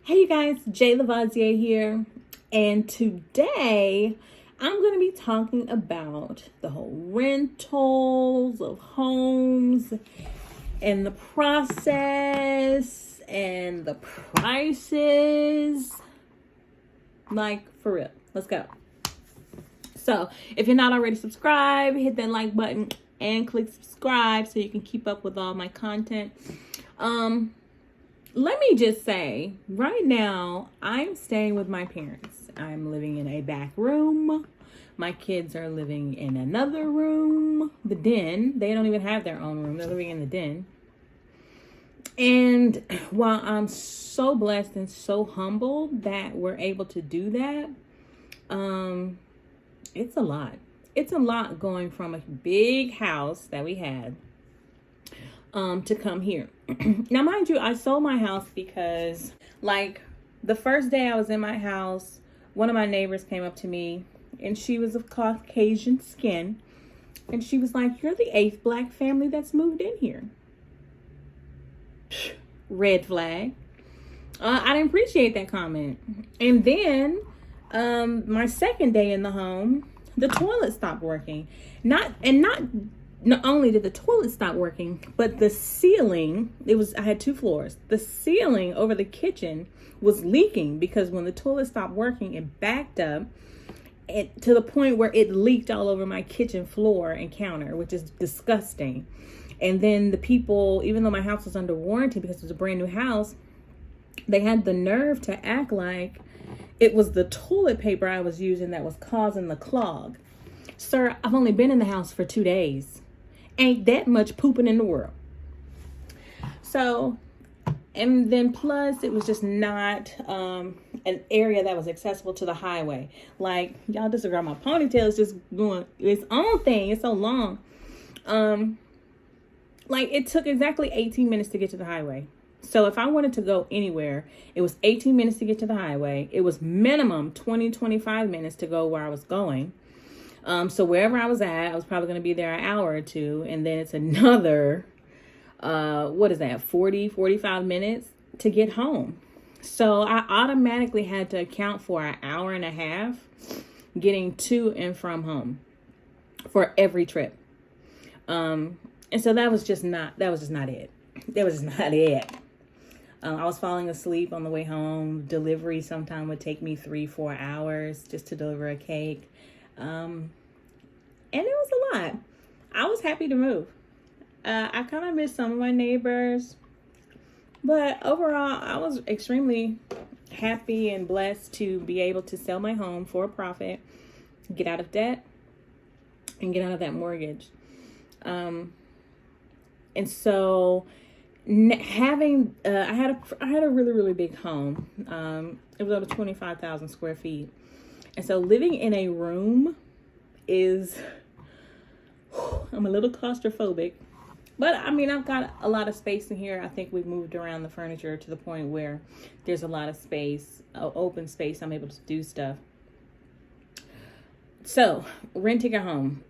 Hey you guys, Jay Lavoisier here, and today I'm going to be talking about the whole rentals of homes and the process and the prices. Like, for real. Let's go. So, if you're not already subscribed, hit that like button and click subscribe so you can keep up with all my content. Let me just say, right now, I'm staying with my parents. I'm living in a back room. My kids are living in another room, the den. They don't even have their own room. They're living in the den. And while I'm so blessed and so humbled that we're able to do that, it's a lot. It's a lot going from a big house that we had to come here. Now, mind you, I sold my house because, like, the first day I was in my house, one of my neighbors came up to me, and she was of Caucasian skin, and she was like, "You're the 8th black family that's moved in here." Red flag. I didn't appreciate that comment. And then, my second day in the home, the toilet stopped working. Not only did the toilet stop working, but the ceiling, I had 2 floors. The ceiling over the kitchen was leaking because when the toilet stopped working, it backed up to the point where it leaked all over my kitchen floor and counter, which is disgusting. And then the people, even though my house was under warranty because it was a brand new house, they had the nerve to act like it was the toilet paper I was using that was causing the clog. Sir, I've only been in the house for 2 days. Ain't that much pooping in the world. So, and then plus it was just not an area that was accessible to the highway. Like, y'all disregard, my ponytail is just doing its own thing. It's so long. Like, it took exactly 18 minutes to get to the highway. So if I wanted to go anywhere, it was 18 minutes to get to the highway. It was minimum 20-25 minutes to go where I was going. So wherever I was at, I was probably going to be there an hour or two. And then it's another, 40-45 minutes to get home. So I automatically had to account for an hour and a half getting to and from home for every trip. And so that was just not it. That was just not it. I was falling asleep on the way home. Delivery sometime would take me 3-4 hours just to deliver a cake. And it was a lot. I was happy to move. I kind of missed some of my neighbors, but overall, I was extremely happy and blessed to be able to sell my home for a profit, get out of debt, and get out of that mortgage. And so having, I had a really, really big home. It was over 25,000 square feet. And so living in a room I'm a little claustrophobic, but I mean, I've got a lot of space in here. I think we've moved around the furniture to the point where there's a lot of space, open space. I'm able to do stuff. So renting a home.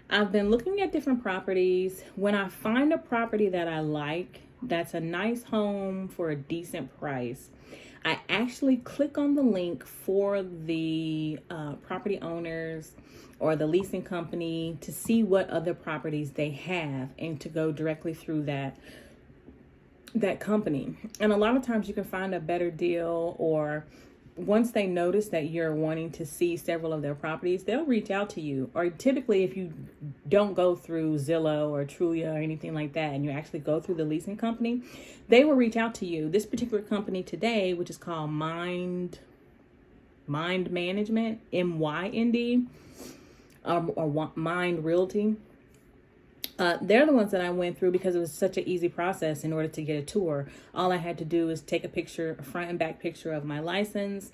I've been looking at different properties. When I find a property that I like, that's a nice home for a decent price, I actually click on the link for the property owners or the leasing company to see what other properties they have and to go directly through that company. And a lot of times you can find a better deal, or once they notice that you're wanting to see several of their properties, they'll reach out to you. Or typically, if you don't go through Zillow or Trulia or anything like that, and you actually go through the leasing company, they will reach out to you. This particular company today, which is called Mind Management, MYND, or Mind Realty, they're the ones that I went through because it was such an easy process. In order to get a tour, all I had to do is take a front and back picture of my license,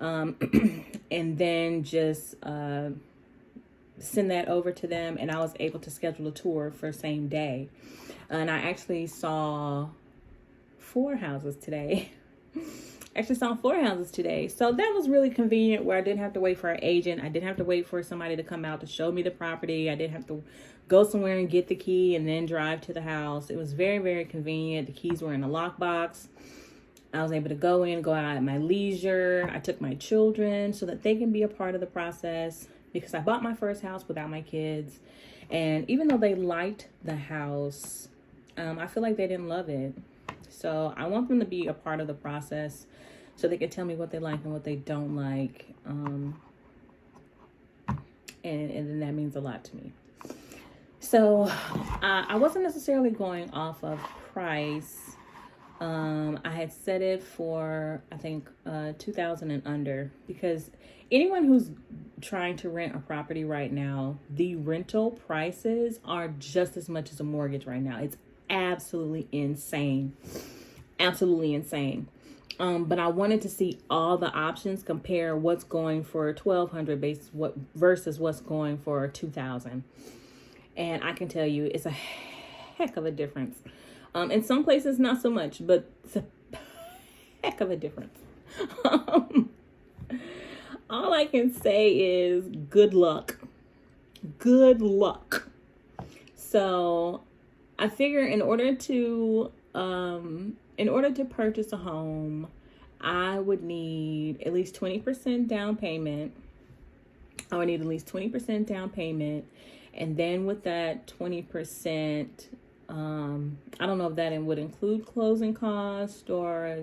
and then just send that over to them, and I was able to schedule a tour for same day. And I actually saw 4 houses today. So that was really convenient, where I didn't have to wait for an agent. I didn't have to wait for somebody to come out to show me the property. I didn't have to go somewhere and get the key and then drive to the house. It was very, very convenient. The keys were in a lockbox. I was able to go in, go out at my leisure. I took my children so that they can be a part of the process, because I bought my first house without my kids. And even though they liked the house, I feel like they didn't love it. So I want them to be a part of the process so they can tell me what they like and what they don't like. And then that means a lot to me. So I wasn't necessarily going off of price. I had set it for, I think, 2,000 and under, because anyone who's trying to rent a property right now, the rental prices are just as much as a mortgage right now. It's absolutely insane. Absolutely insane. But I wanted to see all the options, compare what's going for 1,200 versus what's going for 2,000. And I can tell you, it's a heck of a difference. In some places, not so much, but it's a heck of a difference. All I can say is good luck. Good luck. So I figure in order to purchase a home, I would need at least 20% down payment. I would need at least 20% down payment. And then with that 20%, I don't know if that would include closing costs or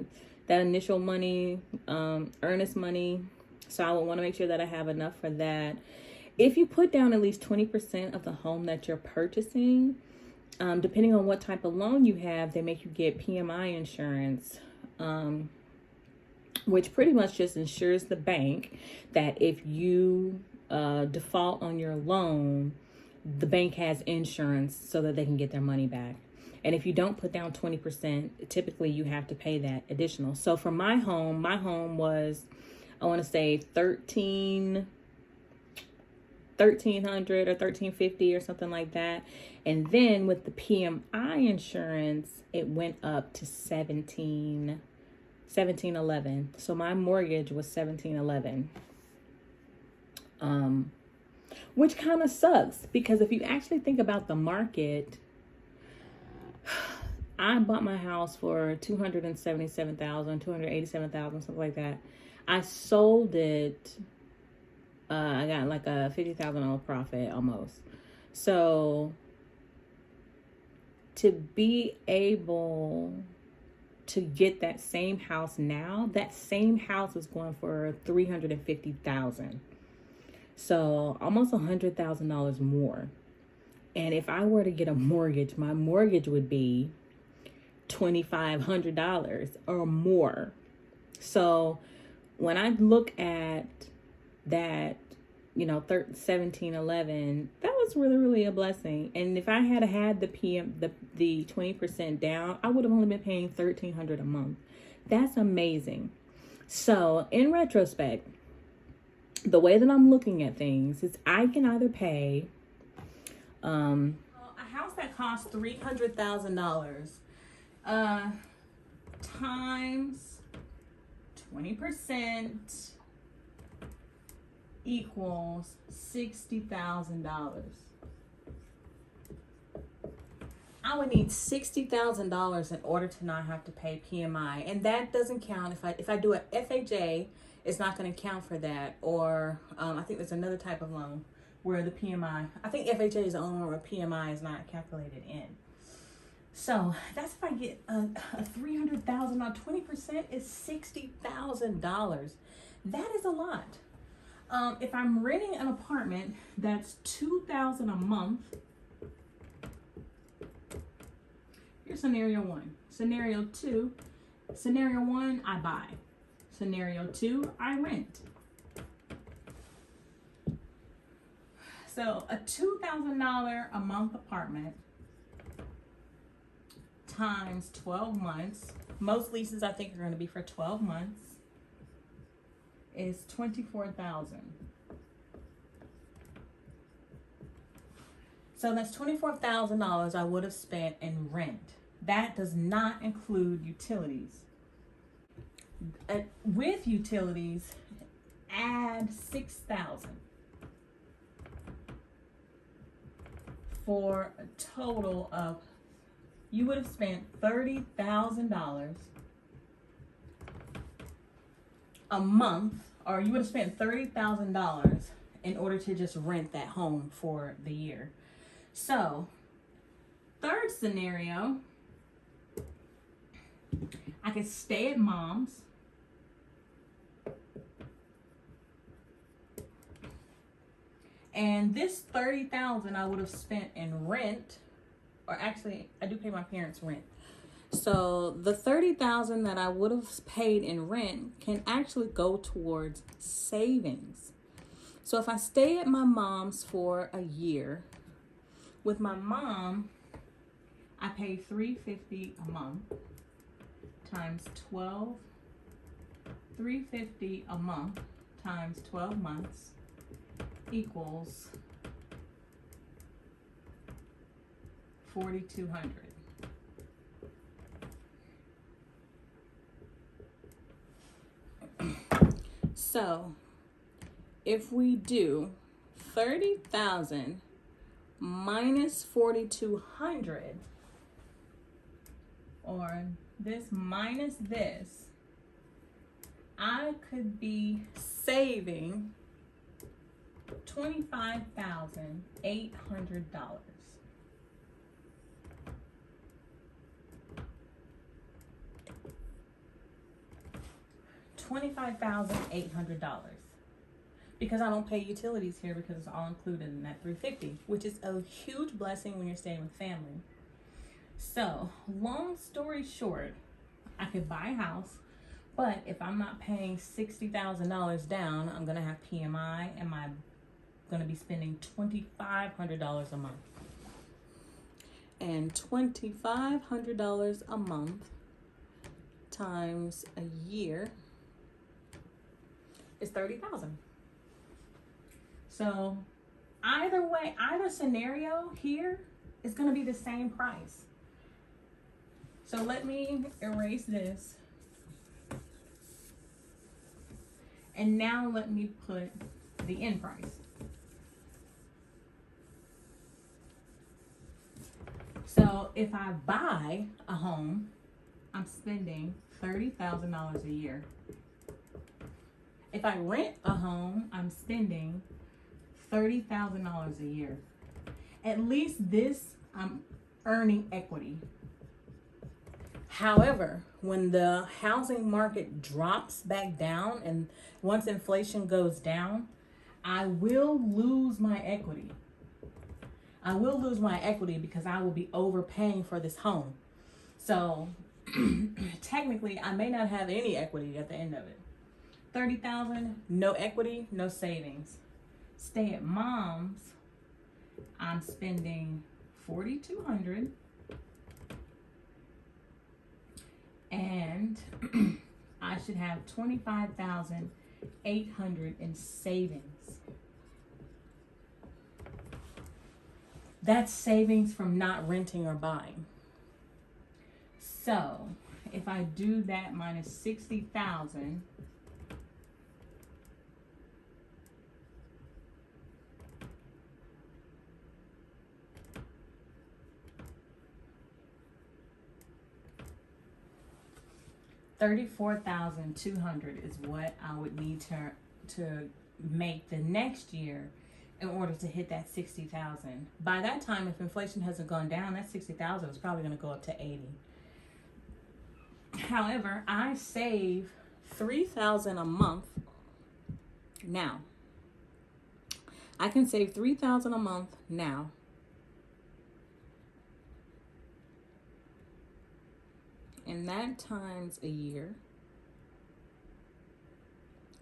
that initial money, earnest money. So I would want to make sure that I have enough for that. If you put down at least 20% of the home that you're purchasing, depending on what type of loan you have, they make you get PMI insurance, which pretty much just ensures the bank that if you default on your loan, the bank has insurance so that they can get their money back. And if you don't put down 20%, typically you have to pay that additional. So for my home was, I want to say $1,300 or $1,350 or something like that. And then with the PMI insurance, it went up to $1,711. So my mortgage was $1,711. Which kind of sucks, because if you actually think about the market, I bought my house for $277,000, $287,000, something like that. I sold it. I got like a $50,000 profit almost. So to be able to get that same house now, that same house is going for $350,000. So almost $100,000 more. And if I were to get a mortgage, my mortgage would be $2,500 or more. So when I look at that, $1,711, that was really, really a blessing. And if I had the 20% down, I would have only been paying $1,300 a month. That's amazing. So in retrospect, the way that I'm looking at things is I can either pay a house that costs $300,000 times 20% equals $60,000. I would need $60,000 in order to not have to pay PMI, and that doesn't count if I do a FHA. It's not going to count for that. Or I think there's another type of loan where the PMI, I think FHA is the only one where PMI is not calculated in. So that's if I get a $300,000, 20% is $60,000. That is a lot. If I'm renting an apartment, that's $2,000 a month. Here's scenario one. Scenario two. Scenario one, I buy. Scenario two, I rent. So a $2,000 a month apartment times 12 months. Most leases I think are going to be for 12 months. Is $24,000. So that's $24,000 I would have spent in rent. That does not include utilities. With utilities, add $6,000 for a total of, you would have spent $30,000 a month, or you would have spent $30,000 in order to just rent that home for the year. So, third scenario, I could stay at mom's. And this $30,000 I would have spent in rent, or actually, I do pay my parents rent. So the $30,000 that I would have paid in rent can actually go towards savings. So if I stay at my mom's for a year, with my mom, I pay $350 a month times 12. $350 a month times 12 months equals $4,200. So if we do 30,000 minus 4,200, or this minus this, I could be saving $25,800. $25,800, because I don't pay utilities here because it's all included in that $350, which is a huge blessing when you're staying with family. So, long story short, I could buy a house, but if I'm not paying $60,000 down, I'm gonna have PMI, and I'm gonna be spending $2,500 a month. And $2,500 a month times a year is $30,000. So either way, either scenario here is going to be the same price. So let me erase this. And now let me put the end price. So if I buy a home, I'm spending $30,000 a year. If I rent a home, I'm spending $30,000 a year. At least this, I'm earning equity. However, when the housing market drops back down, and once inflation goes down, I will lose my equity. I will lose my equity because I will be overpaying for this home. So technically, I may not have any equity at the end of it. $30,000, no equity, no savings. Stay at mom's, I'm spending $4,200, and I should have $25,800 in savings. That's savings from not renting or buying. So if I do that minus 60,000, $34,200 is what I would need to make the next year in order to hit that 60,000. By that time, if inflation hasn't gone down, that 60,000 is probably going to go up to 80. However, I save $3,000 a month now. I can save $3,000 a month now. And that times a year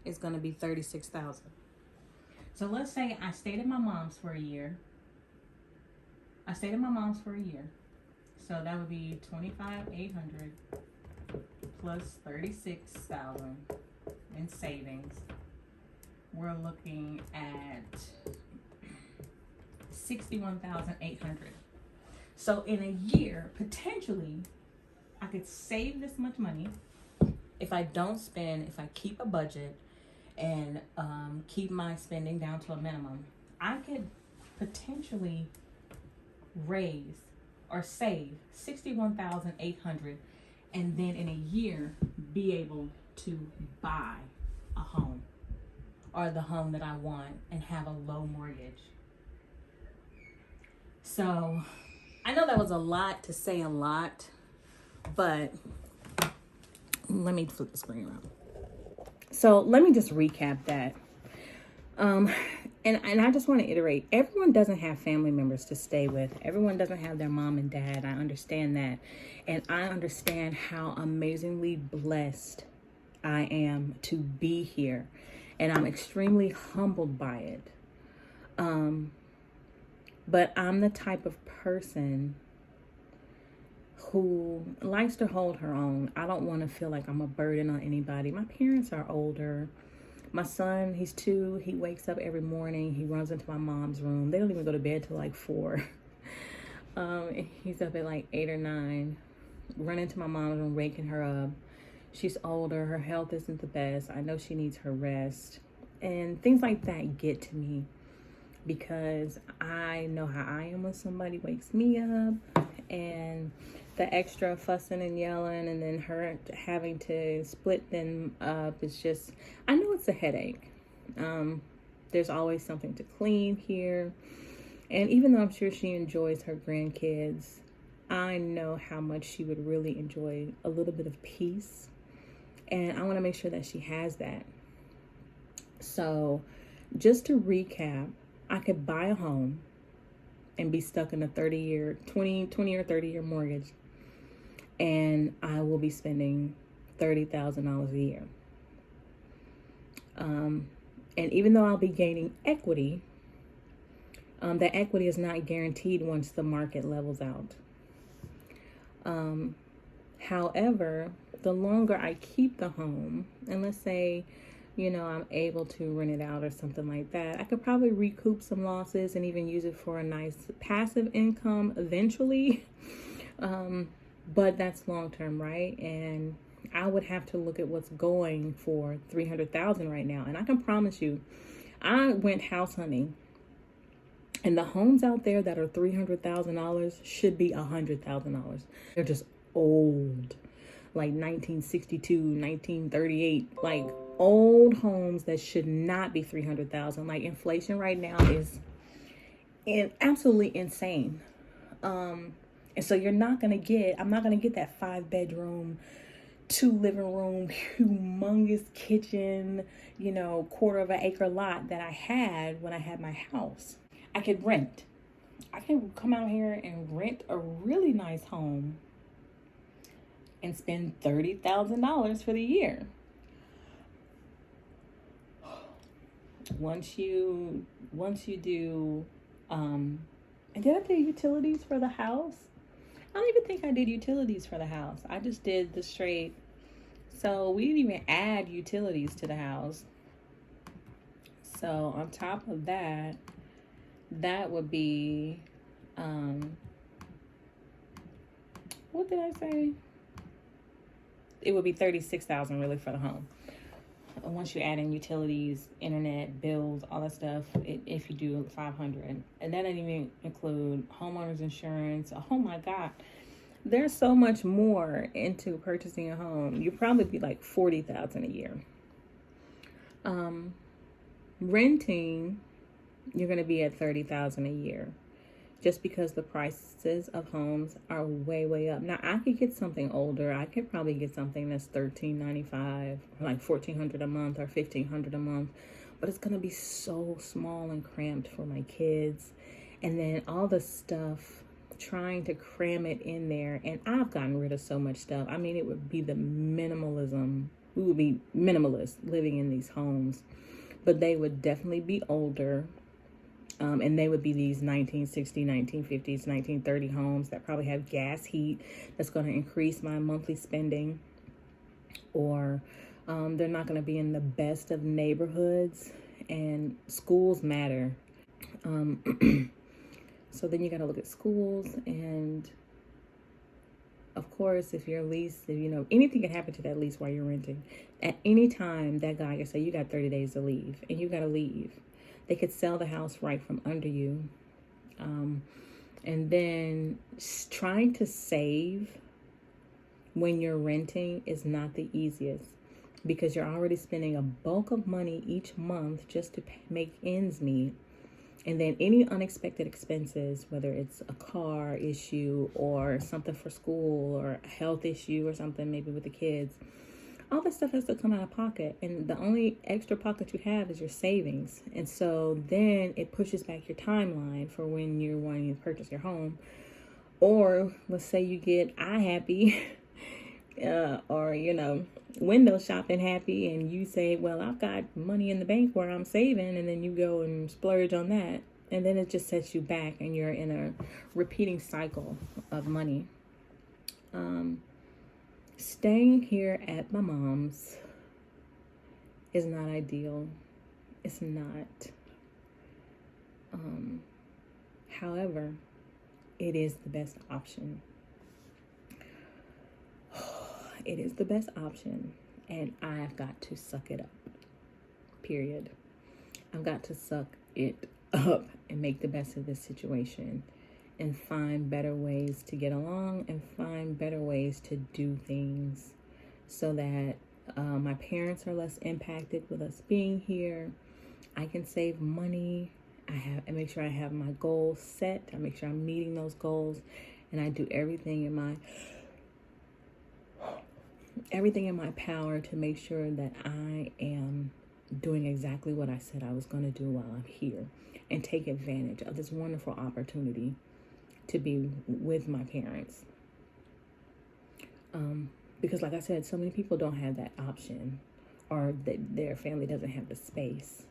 is going to be $36,000. So let's say I stayed at my mom's for a year. So that would be $25,800 plus $36,000 in savings. We're looking at $61,800. So in a year, potentially, I could save this much money if I don't spend, if I keep a budget and keep my spending down to a minimum. I could potentially raise or save $61,800, and then in a year be able to buy or the home that I want and have a low mortgage. So I know that was a lot to say a lot, but let me flip the screen around. So let me just recap that. And I just want to iterate, everyone doesn't have family members to stay with. Everyone doesn't have their mom and dad. I understand that. And I understand how amazingly blessed I am to be here. And I'm extremely humbled by it. But I'm the type of person who likes to hold her own. I don't want to feel like I'm a burden on anybody. My parents are older. My son, he's 2. He wakes up every morning. He runs into my mom's room. They don't even go to bed till like 4. He's up at like 8 or 9. Run into my mom's room, waking her up. She's older. Her health isn't the best. I know she needs her rest. And things like that get to me because I know how I am when somebody wakes me up, and the extra fussing and yelling and then her having to split them up is just, I know it's a headache. There's always something to clean here. And even though I'm sure she enjoys her grandkids, I know how much she would really enjoy a little bit of peace. And I want to make sure that she has that. So just to recap, I could buy a home and be stuck in a 20 or 30 year mortgage. And I will be spending $30,000 a year. And even though I'll be gaining equity, that equity is not guaranteed once the market levels out. However, the longer I keep the home, and let's say, I'm able to rent it out or something like that, I could probably recoup some losses and even use it for a nice passive income eventually. But that's long term, right? And I would have to look at what's going for $300,000 right now. And I can promise you, I went house hunting, and the homes out there that are $300,000 should be $100,000. They're just old, like 1962, 1938, like old homes that should not be $300,000. Like inflation right now is absolutely insane. And so I'm not going to get that 5-bedroom, 2 living room, humongous kitchen, quarter of an acre lot that I had when I had my house. I could rent. I can come out here and rent a really nice home and spend $30,000 for the year. Once you do, and did I do utilities for the house? I don't even think I did utilities for the house. I just did the straight. So we didn't even add utilities to the house. So on top of that, that would be, what did I say? It would be $36,000 really for the home. Once you add in utilities, internet, bills, all that stuff, if you do $500, and that doesn't even include homeowners insurance. Oh my God, there's so much more into purchasing a home. You'd probably be like $40,000 a year. Renting, you're going to be at $30,000 a year, just because the prices of homes are way up. Now I could get something older. I could probably get something that's $1,395, like $1,400 a month or $1,500 a month, but it's gonna be so small and cramped for my kids, and then all the stuff, trying to cram it in there. And I've gotten rid of so much stuff. I mean, it would be the minimalism. We would be minimalist living in these homes, but they would definitely be older. And they would be these 1960s, 1950s, 1930 homes that probably have gas heat. That's going to increase my monthly spending. Or they're not going to be in the best of neighborhoods. And schools matter. So then you got to look at schools. And of course, if your lease, anything can happen to that lease while you're renting. At any time, that guy can say, you got 30 days to leave. And you got to leave. They could sell the house right from under you. And then trying to save when you're renting is not the easiest. because you're already spending a bulk of money each month just to make ends meet. And then any unexpected expenses, whether it's a car issue or something for school or a health issue or something maybe with the kids, all this stuff has to come out of pocket. And the only extra pocket you have is your savings. And so then it pushes back your timeline for when you're wanting to purchase your home. Or let's say you get iHappy or, window shopping happy, and you say, well, I've got money in the bank where I'm saving, and then you go and splurge on that. And then it just sets you back, and you're in a repeating cycle of money. Staying here at my mom's is not ideal. It's not. However, it is the best option. It is the best option, and I've got to suck it up. Period. I've got to suck it up and make the best of this situation and find better ways to get along and find better ways to do things so that my parents are less impacted with us being here. I can save money. I make sure I have my goals set. I make sure I'm meeting those goals, and I do everything in my power to make sure that I am doing exactly what I said I was going to do while I'm here, and take advantage of this wonderful opportunity to be with my parents. Because like I said, so many people don't have that option, or that their family doesn't have the space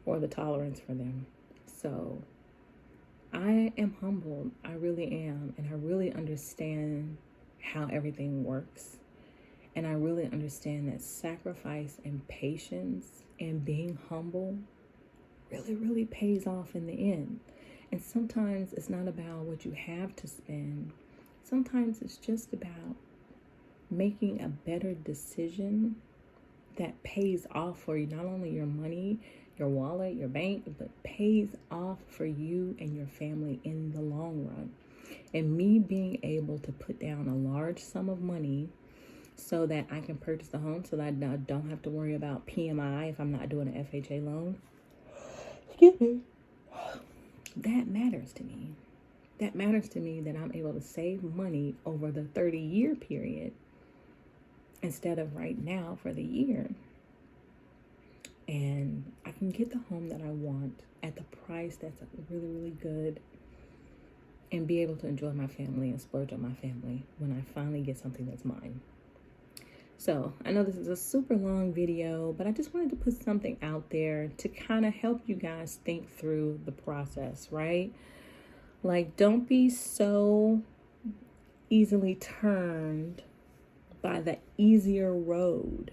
or the tolerance for them. So I am humbled. I really am. And I really understand how everything works. And I really understand that sacrifice and patience and being humble really, really pays off in the end. And sometimes it's not about what you have to spend. Sometimes it's just about making a better decision that pays off for you, not only your money, your wallet, your bank, but pays off for you and your family in the long run. And me being able to put down a large sum of money so that I can purchase the home, so that I don't have to worry about PMI if I'm not doing an FHA loan. Excuse me. That matters to me. That matters to me, that I'm able to save money over the 30-year period instead of right now for the year. And I can get the home that I want at the price that's really, really good, and be able to enjoy my family and splurge on my family when I finally get something that's mine. So I know this is a super long video, but I just wanted to put something out there to kind of help you guys think through the process, right? Like, don't be so easily turned by the easier road.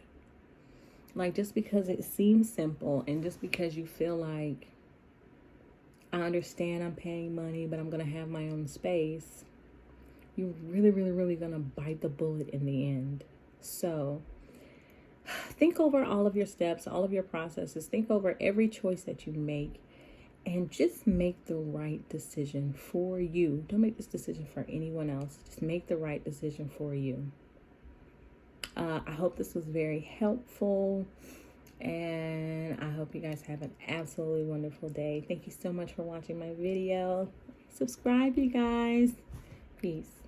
Like, just because it seems simple, and just because you feel like, I understand I'm paying money, but I'm going to have my own space, you're really, really, really going to bite the bullet in the end. So think over all of your steps, all of your processes. Think over every choice that you make, and just make the right decision for you. Don't make this decision for anyone else. Just make the right decision for you. I hope this was very helpful, and I hope you guys have an absolutely wonderful day. Thank you so much for watching my video. Subscribe, you guys. Peace.